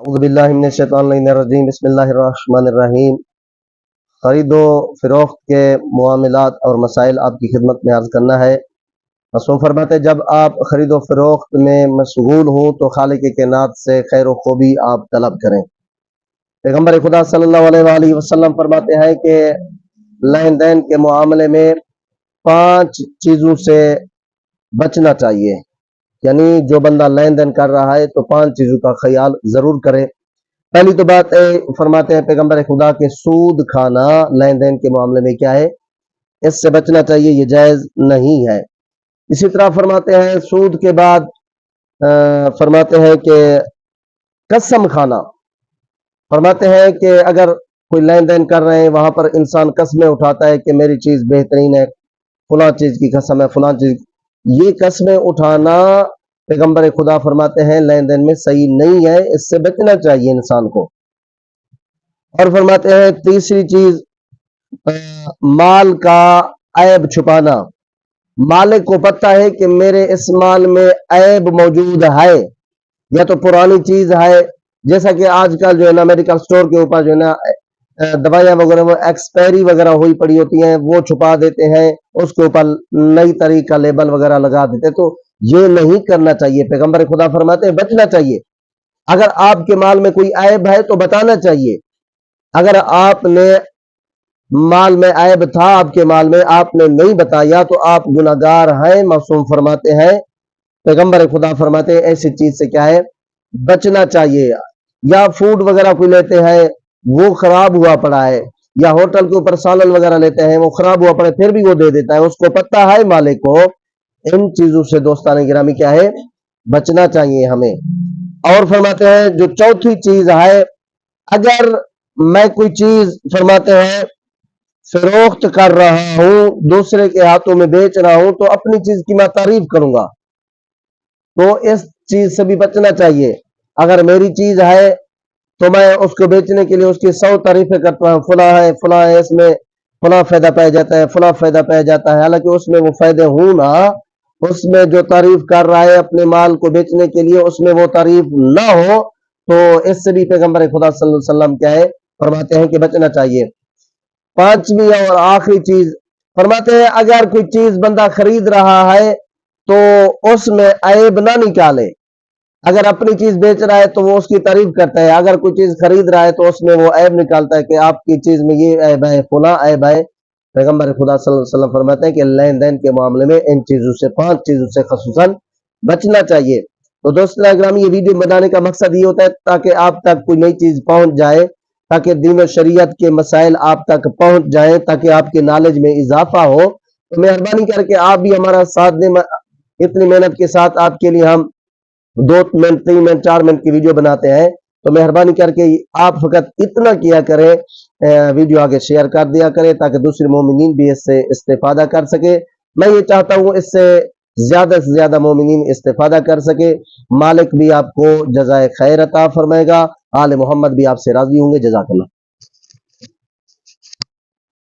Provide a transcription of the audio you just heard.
اعوذ باللہ من الشیطان الرجیم بسم اللہ الرحمن الرحیم۔ خرید و فروخت کے معاملات اور مسائل آپ کی خدمت میں عرض کرنا ہے۔ معصوم فرماتے جب آپ خرید و فروخت میں مشغول ہوں تو خالق کائنات سے خیر و خوبی آپ طلب کریں۔ پیغمبر خدا صلی اللہ علیہ وآلہ وسلم فرماتے ہیں کہ لین دین کے معاملے میں 5 چیزوں سے بچنا چاہیے، یعنی جو بندہ لین دین کر رہا ہے تو 5 چیزوں کا خیال ضرور کرے۔ پہلی تو بات فرماتے ہیں پیغمبر خدا کے سود کھانا لین دین کے معاملے میں کیا ہے، اس سے بچنا چاہیے، یہ جائز نہیں ہے۔ اسی طرح فرماتے ہیں سود کے بعد فرماتے ہیں کہ قسم کھانا، فرماتے ہیں کہ اگر کوئی لین دین کر رہے ہیں وہاں پر انسان قسمیں اٹھاتا ہے کہ میری چیز بہترین ہے، فلاں چیز کی قسم ہے، فلاں چیز، یہ قسمیں اٹھانا پیغمبر خدا فرماتے ہیں لین دین میں صحیح نہیں ہے، اس سے بچنا چاہیے انسان کو۔ اور فرماتے ہیں تیسری چیز مال کا عیب چھپانا۔ مالک کو پتہ ہے کہ میرے اس مال میں عیب موجود ہے، یا تو پرانی چیز ہے، جیسا کہ آج کل جو ہے نا میڈیکل سٹور کے اوپر جو ہے نا دوائیاں وغیرہ وہ ایکسپائری وغیرہ ہوئی پڑی ہوتی ہیں، وہ چھپا دیتے ہیں، اس کے اوپر نئی طریقہ کا لیبل وغیرہ لگا دیتے، تو یہ نہیں کرنا چاہیے۔ پیغمبر خدا فرماتے ہیں بچنا چاہیے۔ اگر آپ کے مال میں کوئی عیب ہے تو بتانا چاہیے۔ اگر آپ نے مال میں عیب تھا، آپ کے مال میں آپ نے نہیں بتایا تو آپ گناہگار ہیں۔ معصوم فرماتے ہیں پیغمبر خدا فرماتے ہیں ایسی چیز سے کیا ہے، بچنا چاہیے۔ یا فوڈ وغیرہ کوئی لیتے ہیں وہ خراب ہوا پڑا ہے، یا ہوٹل کے اوپر سالن وغیرہ لیتے ہیں وہ خراب ہوا پڑا ہے پھر بھی وہ دے دیتا ہے، اس کو پتہ ہے مالک کو، ان چیزوں سے دوستان گرامی کیا ہے، بچنا چاہیے ہمیں۔ اور فرماتے ہیں جو چوتھی چیز ہے، اگر میں کوئی چیز فرماتے ہیں فروخت کر رہا ہوں، دوسرے کے ہاتھوں میں بیچ رہا ہوں تو اپنی چیز کی میں تعریف کروں گا، تو اس چیز سے بھی بچنا چاہیے۔ اگر میری چیز ہے تو میں اس کو بیچنے کے لیے اس کی 100 تعریفیں کرتا ہوں، فلاں ہے فلاں ہے، اس میں فلاں فائدہ پایا جاتا ہے، فلاں فائدہ پایا جاتا ہے، حالانکہ اس میں وہ فائدے ہوں نا، اس میں جو تعریف کر رہا ہے اپنے مال کو بیچنے کے لیے اس میں وہ تعریف نہ ہو، تو اس سے بھی پیغمبر خدا صلی اللہ علیہ وسلم کیا ہے فرماتے ہیں کہ بچنا چاہیے۔ 5ویں اور آخری چیز فرماتے ہیں اگر کوئی چیز بندہ خرید رہا ہے تو اس میں عیب نہ نکالے۔ اگر اپنی چیز بیچ رہا ہے تو وہ اس کی تعریف کرتا ہے، اگر کوئی چیز خرید رہا ہے تو اس میں وہ عیب نکالتا ہے کہ آپ کی چیز میں یہ عیب ہے، فلاں عیب ہے۔ پیغمبر خدا صلی اللہ علیہ وسلم فرماتے ہیں کہ لین دین کے معاملے میں ان چیزوں سے 5 چیزوں سے خصوصاً بچنا چاہیے۔ تو دوستان اکرام یہ ویڈیو بنانے کا مقصد یہ ہوتا ہے تاکہ آپ تک کوئی نئی چیز پہنچ جائے، تاکہ دین و شریعت کے مسائل آپ تک پہنچ جائیں، تاکہ آپ کے نالج میں اضافہ ہو۔ تو مہربانی کر کے آپ بھی ہمارا ساتھ دیں، اتنی محنت کے ساتھ آپ کے لیے ہم 2 منٹ 3 منٹ 4 منٹ کی ویڈیو بناتے ہیں، تو مہربانی کر کے آپ فقط اتنا کیا کریں، ویڈیو آگے شیئر کر دیا کریں تاکہ دوسرے مومنین بھی اس سے استفادہ کر سکے۔ میں یہ چاہتا ہوں اس سے زیادہ مومنین استفادہ کر سکے۔ مالک بھی آپ کو جزائے خیر عطا فرمائے گا، آل محمد بھی آپ سے راضی ہوں گے۔ جزاک اللہ۔